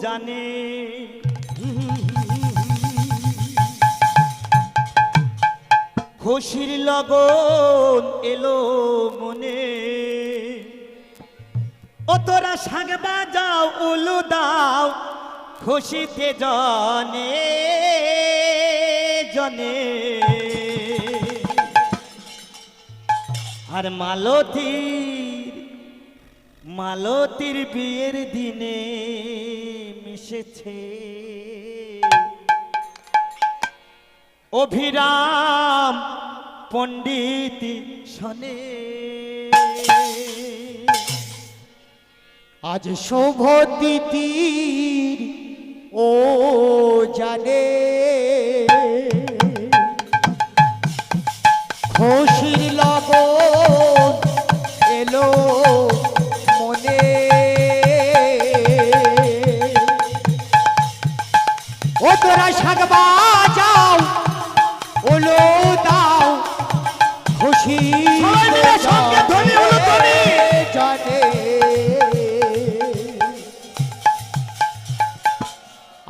জানে খুশির লগন এলো মনে ও তোরা শাঁখ বাজাও উলু দাও খুশিতে জনে জনে আর মালতীর বিয়ের দিনে মিশেছে অভিরাম পণ্ডিত শনে আজ শুভ তিথির ও জানে খুশির লগন এলো মনে ও তোরা শাঁখ বাজাও ওলো দাও খুশি জানে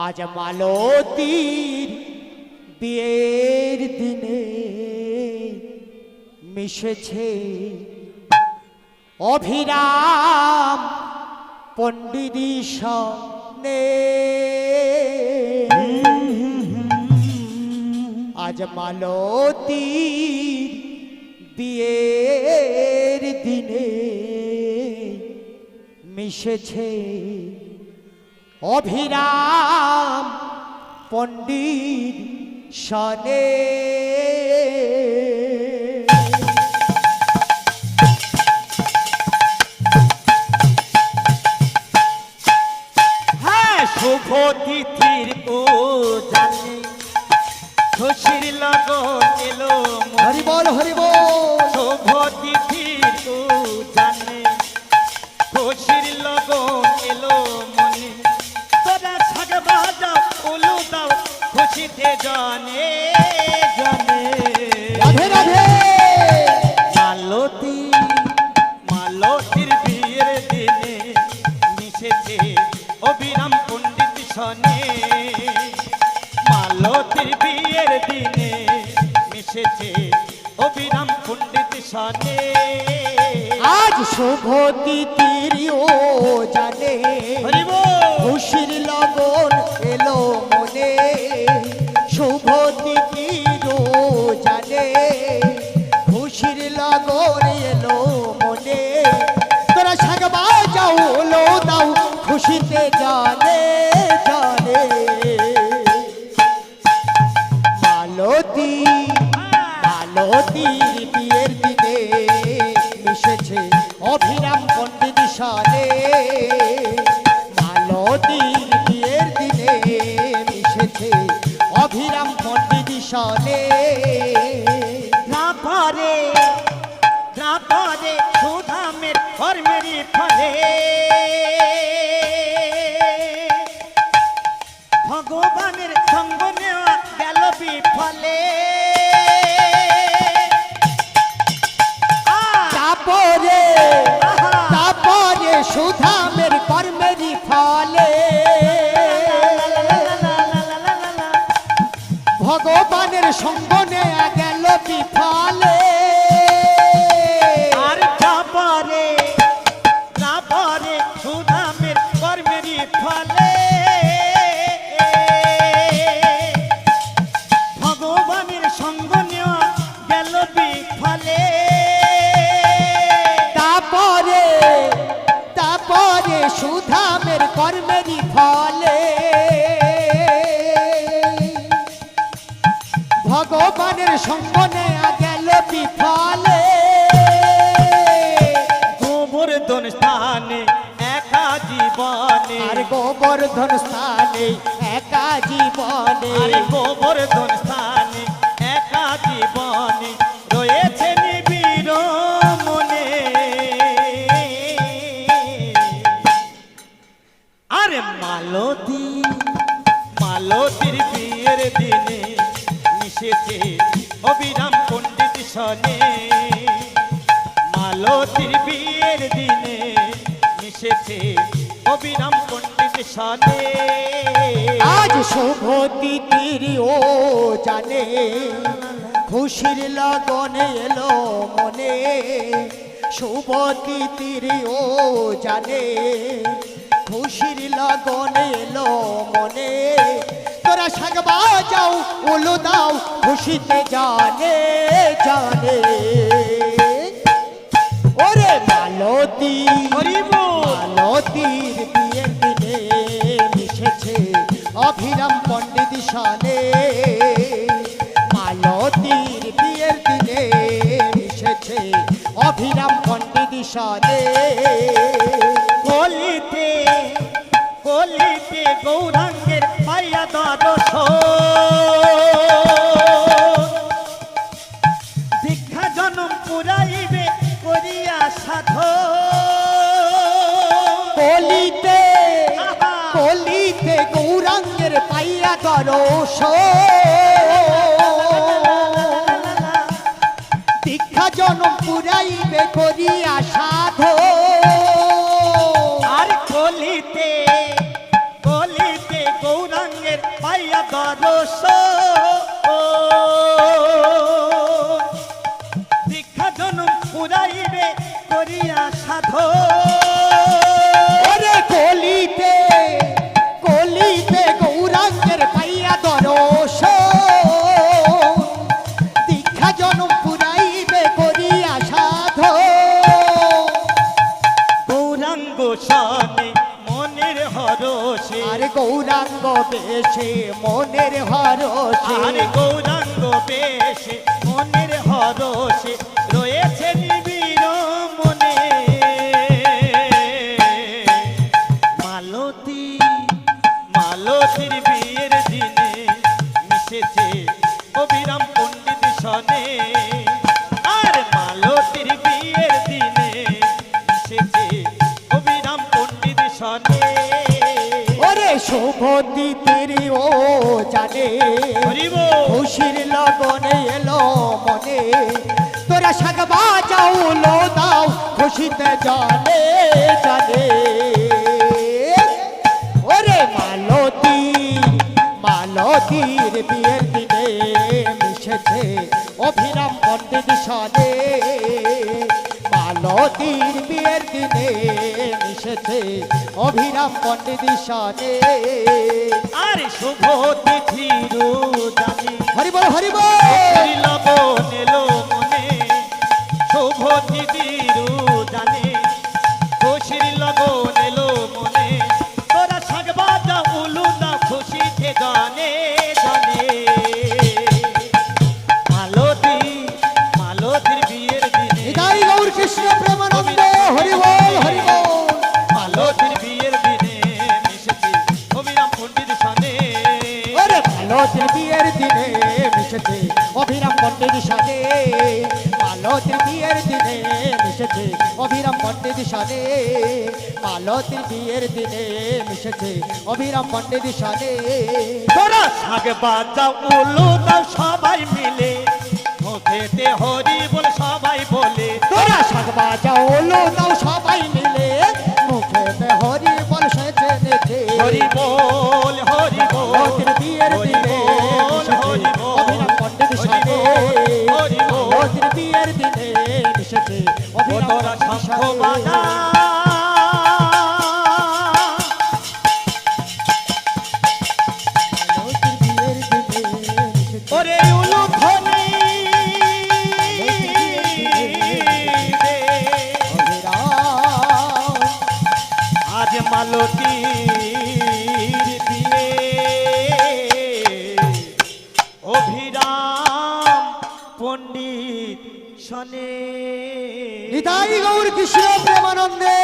আজ মালতীর বিয়ের দিনে মিশেছে অভিরাম পণ্ডিত সনে আজ মালতীর বিয়ের দিনে মিশেছে অভিরাম পণ্ডিত শনে হ্যাঁ শুভ তিথির ও জানে খুশির লগন এলো হরি বল হরি বল শুভ তিথির ও জানে খুশির লগন এলো মনে তোরা শাঁখ বাজাও উলু দাও খুশিতে জনে জনে রাধে রাধে মালতীর বিয়ের দিনে মিশেছে অবিরাম পণ্ডিত শনে মালতীর বিয়ের দিনে মিশেছে অবিরাম পণ্ডিত শনে আজ শুভ তিথির ও জানে হরি বল খুশির লগন এলো মনে শুভ তিথির ও জানে খুশির লগন এলো মনে তোরা শাঁখ বাজাও ওলো দাও খুশিতে জানে জানে মালতীর বিয়ের দিনে মিশেছে অভিরাম পণ্ডিত শনে মালতীর বিয়ের দিনে মিশেছে অভিরাম পণ্ডিত শনে রাপারে সুধামের কর্মেরই ফলে ভগবানের সঙ্গ নেওয়া গেল বিফলে তারপরে সুধামের কর্মেরই ফলে ভগবানের সঙ্গ নেয়া গেল বিফলে আর তারপরে সুধামের কর্মেরই ফলে ভগবানের সঙ্গ নেওয়া গেল বিফলে তারপরে সুধামের কর্মেরই ফলে ভগবানের সঙ্গ নেয়া গেল বিফলে গোবর্ধন স্থানে একা জীবনে আর গোবর্ধন স্থানে একা জীবনে আরে গোবর্ধন স্থানে একা জীবনে রয়েছে নিবিড় মনে আরে মালতীর বিয়ের দিনে মিশেছে অবিরাম পণ্ডিত শনে মালতীর বিয়ের দিনে মিশেছে অবিরাম পণ্ডিত সনে আজ শুভ তিথির ও জানে খুশির লগনে এলো মনে শুভ তিথির ও জানে খুশির লগনে এলো মনে তোরা শাক বাজাও উলু দাও খুশিতে জানে জানে ওরে মালতী মালতীর বিয়ের দিনে মিশেছে অভিরাম পণ্ডিত সনে মালতীর বিয়ের দিনে মিশেছে অভিরাম পণ্ডিত সনে কলিতে কলিতে গৌরাঙ্গের পাইয়া দ্বাদশ দীক্ষা জনম পুরাইবে করিয়া সাধ কলিতে কলিতে গৌরাঙ্গের পাইয়া দরস দীক্ষা জনম পুরাইবে করিয়া সাধ আর কলিতে কলিতে গৌরাঙ্গের পাইয়া দ্বাদশ দীক্ষা জনম পুরাইবে করিয়া সাধ ওরে কলিতে কলিতে গৌরাঙ্গের পাইয়া দরস দীক্ষা জনম পুরাইবে করিয়া সাধ গৌরাঙ্গ সনে মনের হরসে আর গৌরাঙ্গ বেশে মনের হরসে আর গৌরাঙ্গ বেশে মনের হরসে রয়েছে নিবিড় মনে মালতী মালতীর বিয়ের দিনে মিশেছে অবিরাম পণ্ডিত সনে আর মালতীর বিয়ের দিনে মিশেছে অবিরাম পণ্ডিত সনে ওরে শুভ তিথির ও জানে হরিব খুশির লগনে এলো মনে তোরা শাক বাজাও লো দাও খুশিতে জানে জানে ওরে মালতী মালতীর বিয়ের দিনে মিশেছে অভিরাম পণ্ডিত সনে মালতীর বিয়ের দিনে মিশেছে অভিরাম পণ্ডিত সনে আর শুভ তিথির জানি হরিবল হরিবল লবণ এলো মনে শুভ তিথির জানে খুশির লগন এলো মনে তোরা শাক বাজা উলু না খুশিতে জানে জানে মালতী মালতীর বিয়ের দিনে নিতাই গৌর কৃষ্ণ প্রেমানন্দ হরিবল হরিবল মালতীর বিয়ের দিনে মিশেছে অবিরাম পণ্ডিত সনে ওরে মালতীর বিয়ের দিনে মিশেছে অভিরাম পণ্ডিত সনে মালতীর বিয়ের দিনে মিশেছে অভিরাম পণ্ডিত সনে মালতীর বিয়ের দিনে মিশেছে অভিরাম পণ্ডিত সনে তোরা শাক বাজা উলু দাও সবাই মিলে মুখেতে হরি বল সবাই বলে তোরা শাক বাজাও লো দাও সবাই মিলে মুখেতে হরি বল সেজে নেছে হরি বল হরি বল মালতীর বিয়ের হরি দিনে বল হরি মিশেছে বল অভিরাম পণ্ডিত সনে হরি বল মালতীর বিয়ের দিনে মিশেছে ও অভিরাম তোরা পণ্ডিত শঙ্খ সনে বাজা মালতীর বিয়ের দিনে মিশেছে ওরে উলু ধ্বনি দে। অভিরাম আজ মালতীর বিয়ে অভিরাম পণ্ডিত সনে নিতাই গৌর কৃষ্ণ প্রেমানন্দে